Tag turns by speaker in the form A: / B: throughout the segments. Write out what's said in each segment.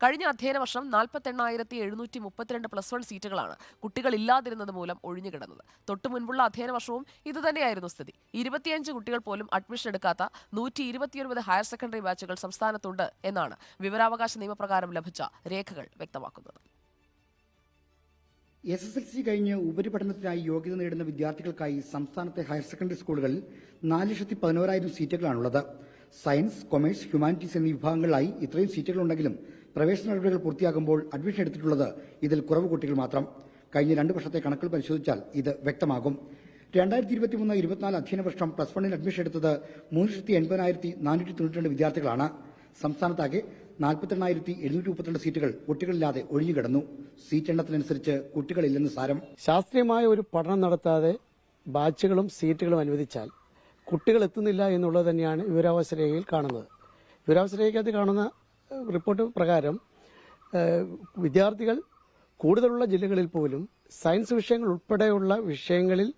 A: കഴിഞ്ഞ അധ്യയന വർഷം 48,732 +1 സീറ്റുകളാണ് കുട്ടികളില്ലാതിരുന്നത് മൂലം ഒഴിഞ്ഞുകിടന്നത്. തൊട്ടു മുൻപുള്ള അധ്യയന വർഷവും ഇതുതന്നെയായിരുന്നു സ്ഥിതി. 25 കുട്ടികൾ പോലും അഡ്മിഷൻ എടുക്കാത്ത 129 ഹയർ സെക്കൻഡറി ബാച്ചുകൾ സംസ്ഥാനത്തുണ്ട് എന്നാണ് വിവരാവകാശ നിയമപ്രകാരം ലഭിച്ച രേഖകൾ വ്യക്തമാക്കുന്നത്.
B: SSLC കഴിഞ്ഞ് ഉപരിപഠനത്തിനായി യോഗ്യത നേടുന്ന വിദ്യാർത്ഥികൾക്കായി സംസ്ഥാനത്തെ ഹയർ സെക്കൻഡറി സ്കൂളുകളിൽ 4,11,000 സീറ്റുകളാണുള്ളത്. സയൻസ്, കൊമേഴ്സ്, ഹ്യൂമാനിറ്റീസ് എന്നീ വിഭാഗങ്ങളിലായി ഇത്രയും സീറ്റുകളുണ്ടെങ്കിലും പ്രവേശന നടപടികൾ പൂർത്തിയാകുമ്പോൾ അഡ്മിഷൻ എടുത്തിട്ടുള്ളത് ഇതിൽ കുറവ് കുട്ടികൾ മാത്രം. കഴിഞ്ഞ 2 വർഷത്തെ കണക്കുകൾ പരിശോധിച്ചാൽ ഇത് വ്യക്തമാകും. 2023-24 അധ്യയന വർഷം +1 അഡ്മിഷൻ എടുത്തത് 3,80,492 വിദ്യാർത്ഥികളാണ്. സംസ്ഥാനത്താകെ 48,732 സീറ്റുകൾ കുട്ടികളില്ലാതെ ഒഴിഞ്ഞുകിടന്നു. സീറ്റ് എണ്ണത്തിനനുസരിച്ച് കുട്ടികളില്ലെന്ന് സാരം.
C: ശാസ്ത്രീയമായ ഒരു പഠനം നടത്താതെ ബാച്ചുകളും സീറ്റുകളും അനുവദിച്ചാൽ കുട്ടികൾ എത്തുന്നില്ല എന്നുള്ളത് തന്നെയാണ് വിവരാവകാശ രേഖയിൽ കാണുന്നത്. വിവരാവകാശ രേഖയ്ക്കകത്ത് കാണുന്ന റിപ്പോർട്ട് പ്രകാരം വിദ്യാർത്ഥികൾ കൂടുതലുള്ള ജില്ലകളിൽ പോലും സയൻസ് വിഷയങ്ങൾ ഉൾപ്പെടെയുള്ള വിഷയങ്ങളിൽ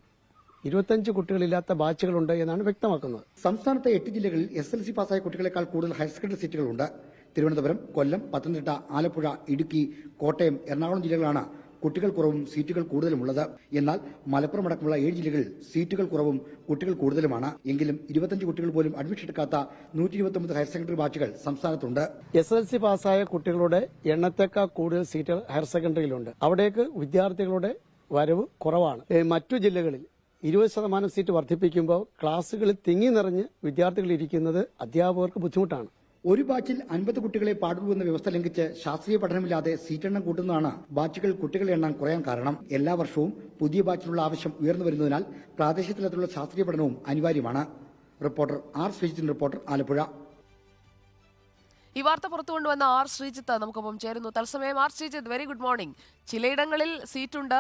C: 25 കുട്ടികളില്ലാത്ത ബാച്ചുകളുണ്ട് എന്നാണ് വ്യക്തമാക്കുന്നത്.
B: സംസ്ഥാനത്തെ 8 ജില്ലകളിൽ SSLC പാസ്സായ കുട്ടികളെക്കാൾ കൂടുതൽ ഹയർ സെക്കൻഡറി സീറ്റുകളുണ്ട്. തിരുവനന്തപുരം, കൊല്ലം, പത്തനംതിട്ട, ആലപ്പുഴ, ഇടുക്കി, കോട്ടയം, എറണാകുളം ജില്ലകളാണ് കുട്ടികൾ കുറവും സീറ്റുകൾ കൂടുതലുമുള്ളത്. എന്നാൽ മലപ്പുറം അടക്കമുള്ള 7 ജില്ലകളിൽ സീറ്റുകൾ കുറവും കുട്ടികൾ കൂടുതലുമാണ്. എങ്കിലും 25 കുട്ടികൾ പോലും അഡ്മിഷൻ എടുക്കാത്ത 129 ഹയർ സെക്കൻഡറി ബാച്ചുകൾ സംസ്ഥാനത്തുണ്ട്.
C: SSLC പാസ്സായ കുട്ടികളുടെ എണ്ണത്തേക്കാൾ കൂടുതൽ സീറ്റുകൾ ഹയർ സെക്കൻഡറിയിലുണ്ട്. അവിടേക്ക് വിദ്യാർത്ഥികളുടെ വരവ് കുറവാണ്. മറ്റു ജില്ലകളിൽ 20% സീറ്റ് വർദ്ധിപ്പിക്കുമ്പോൾ ക്ലാസുകളിൽ തിങ്ങി നിറഞ്ഞ് വിദ്യാർത്ഥികൾ ഇരിക്കുന്നത് അധ്യാപകർക്ക് ബുദ്ധിമുട്ടാണ്.
B: ഒരു ബാച്ചിൽ 50 കുട്ടികളെ പാടുള്ളൂ എന്ന വ്യവസ്ഥ ലംഘിച്ച് ശാസ്ത്രീയ പഠനമില്ലാതെ സീറ്റെണ്ണം കൂട്ടുന്നതാണ് ബാച്ചുകൾ കുട്ടികളുടെ എണ്ണം കുറയാൻ കാരണം. എല്ലാ വർഷവും പുതിയ ബാച്ചിനുള്ള ആവശ്യം ഉയർന്നു വരുന്നതിനാൽ പ്രാദേശിക തലത്തിലുള്ള ശാസ്ത്രീയ പഠനവും അനിവാര്യമാണ്. Reporter R. Sreejith, reporter, Alappuzha.
A: ഈ വാർത്ത പുറത്തുകൊണ്ടുവന്ന R. ശ്രീജിത്ത് നമുക്കൊപ്പം ചേരുന്നു. തത്സമയം R. Sreejith, very good morning. ചിലയിടങ്ങളിൽ സീറ്റുണ്ട്,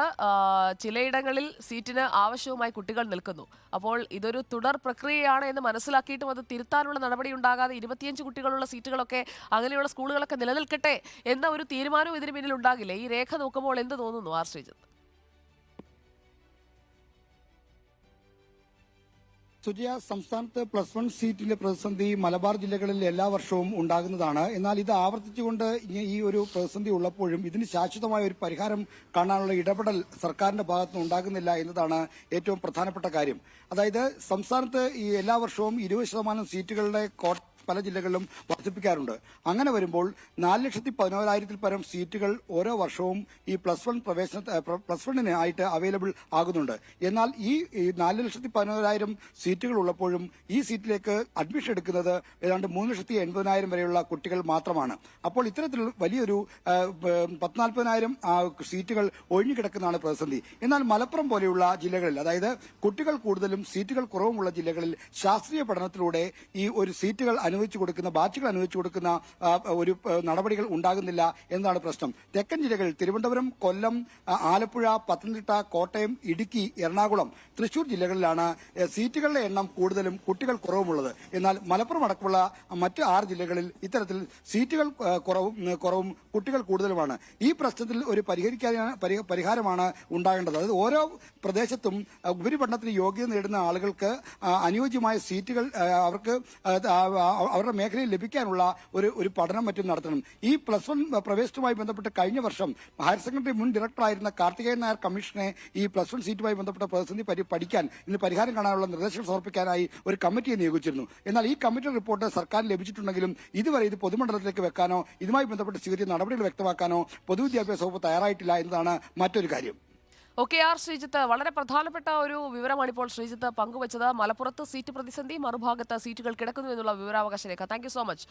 A: ചിലയിടങ്ങളിൽ സീറ്റിന് ആവശ്യവുമായി കുട്ടികൾ നിൽക്കുന്നു. അപ്പോൾ ഇതൊരു തുടർ പ്രക്രിയയാണ് എന്ന് മനസ്സിലാക്കിയിട്ടും അത് തിരുത്താനുള്ള നടപടി ഉണ്ടാകാതെ 25 കുട്ടികളുള്ള സീറ്റുകളൊക്കെ അങ്ങനെയുള്ള സ്കൂളുകളൊക്കെ നിലനിൽക്കട്ടെ എന്ന ഒരു തീരുമാനവും ഇതിന് പിന്നിൽ ഉണ്ടാകില്ലേ? ഈ രേഖ നോക്കുമ്പോൾ എന്ത് തോന്നുന്നു R. ശ്രീജിത്ത്?
B: സുജയ, സംസ്ഥാനത്ത് +1 സീറ്റിന്റെ പ്രതിസന്ധി മലബാർ ജില്ലകളിൽ എല്ലാ വർഷവും ഉണ്ടാകുന്നതാണ്. എന്നാൽ ഇത് ആവർത്തിച്ചുകൊണ്ട് ഈ ഒരു പ്രതിസന്ധി ഉള്ളപ്പോഴും ഇതിന് ശാശ്വതമായ ഒരു പരിഹാരം കാണാനുള്ള ഇടപെടൽ സർക്കാരിന്റെ ഭാഗത്തുനിന്ന് ഉണ്ടാകുന്നില്ല എന്നതാണ് ഏറ്റവും പ്രധാനപ്പെട്ട കാര്യം. അതായത് സംസ്ഥാനത്ത് ഈ എല്ലാ വർഷവും 20% സീറ്റുകളുടെ പല ജില്ലകളിലും വർദ്ധിപ്പിക്കാറുണ്ട്. അങ്ങനെ വരുമ്പോൾ 4,11,000 പരം സീറ്റുകൾ ഓരോ വർഷവും ഈ +1 ആയിട്ട് അവൈലബിൾ ആകുന്നുണ്ട്. എന്നാൽ ഈ 4,11,000 സീറ്റുകൾ ഉള്ളപ്പോഴും ഈ സീറ്റിലേക്ക് അഡ്മിഷൻ എടുക്കുന്നത് ഏതാണ്ട് 3,80,000 വരെയുള്ള കുട്ടികൾ മാത്രമാണ്. അപ്പോൾ ഇത്തരത്തിൽ വലിയൊരു 40,000 സീറ്റുകൾ ഒഴിഞ്ഞുകിടക്കുന്നതാണ് പ്രതിസന്ധി. എന്നാൽ മലപ്പുറം പോലെയുള്ള ജില്ലകളിൽ, അതായത് കുട്ടികൾ കൂടുതലും സീറ്റുകൾ കുറവുമുള്ള ജില്ലകളിൽ ശാസ്ത്രീയ പഠനത്തിലൂടെ ഈ ഒരു സീറ്റുകൾ അനുവദിച്ചു കൊടുക്കുന്ന ബാച്ചുകൾ അനുവദിച്ചു കൊടുക്കുന്ന ഒരു നടപടികൾ ഉണ്ടാകുന്നില്ല എന്നതാണ് പ്രശ്നം. തെക്കൻ ജില്ലകളിൽ തിരുവനന്തപുരം, കൊല്ലം, ആലപ്പുഴ, പത്തനംതിട്ട, കോട്ടയം, ഇടുക്കി, എറണാകുളം, തൃശൂർ ജില്ലകളിലാണ് സീറ്റുകളുടെ എണ്ണം കൂടുതലും കുട്ടികൾ കുറവുമുള്ളത്. എന്നാൽ മലപ്പുറം അടക്കമുള്ള മറ്റ് 6 ജില്ലകളിൽ ഇത്തരത്തിൽ സീറ്റുകൾ കുറവും കുട്ടികൾ കൂടുതലുമാണ്. ഈ പ്രശ്നത്തിൽ ഒരു പരിഹാരമാണ് ഉണ്ടാകേണ്ടത്. അതായത് ഓരോ പ്രദേശത്തും ഉപരിപഠനത്തിന് യോഗ്യത നേടുന്ന ആളുകൾക്ക് അനുയോജ്യമായ സീറ്റുകൾ അവർക്ക് അവരുടെ മേഖലയിൽ ലഭിക്കാനുള്ള ഒരു പഠനം മറ്റും നടത്തണം. ഈ +1 പ്രവേശനവുമായി ബന്ധപ്പെട്ട് കഴിഞ്ഞ വർഷം ഹയർ സെക്കൻഡറി മുൻ ഡയറക്ടറായിരുന്ന കാർത്തികേയൻ നായർ കമ്മീഷനെ ഈ +1 സീറ്റുമായി ബന്ധപ്പെട്ട പ്രതിസന്ധി പഠിക്കാൻ ഇതിന് പരിഹാരം കാണാനുള്ള നിർദ്ദേശങ്ങൾ സമർപ്പിക്കാനായി ഒരു കമ്മിറ്റിയെ നിയോഗിച്ചിരുന്നു. എന്നാൽ ഈ കമ്മിറ്റി റിപ്പോർട്ട് സർക്കാരിന് ലഭിച്ചിട്ടുണ്ടെങ്കിലും ഇതുവരെ ഇത് പൊതുമണ്ഡലത്തിലേക്ക് വെക്കാനോ ഇതുമായി ബന്ധപ്പെട്ട് സ്വീകരിച്ച നടപടികൾ വ്യക്തമാക്കാനോ പൊതുവിദ്യാഭ്യാസ വകുപ്പ് തയ്യാറായിട്ടില്ല എന്നതാണ് മറ്റൊരു കാര്യം.
A: Okay R. ശ്രീജിത്ത്, വളരെ പ്രധാനപ്പെട്ട ഒരു വിവരമാണ് ഇപ്പോൾ ശ്രീജിത്ത് പങ്കുവച്ചത്. മലപ്പുറത്ത് സീറ്റ് പ്രതിസന്ധി, മറുഭാഗത്ത് സീറ്റുകൾ കിടക്കുന്നു എന്നുള്ള വിവരാവകാശ രേഖ. Thank you so much.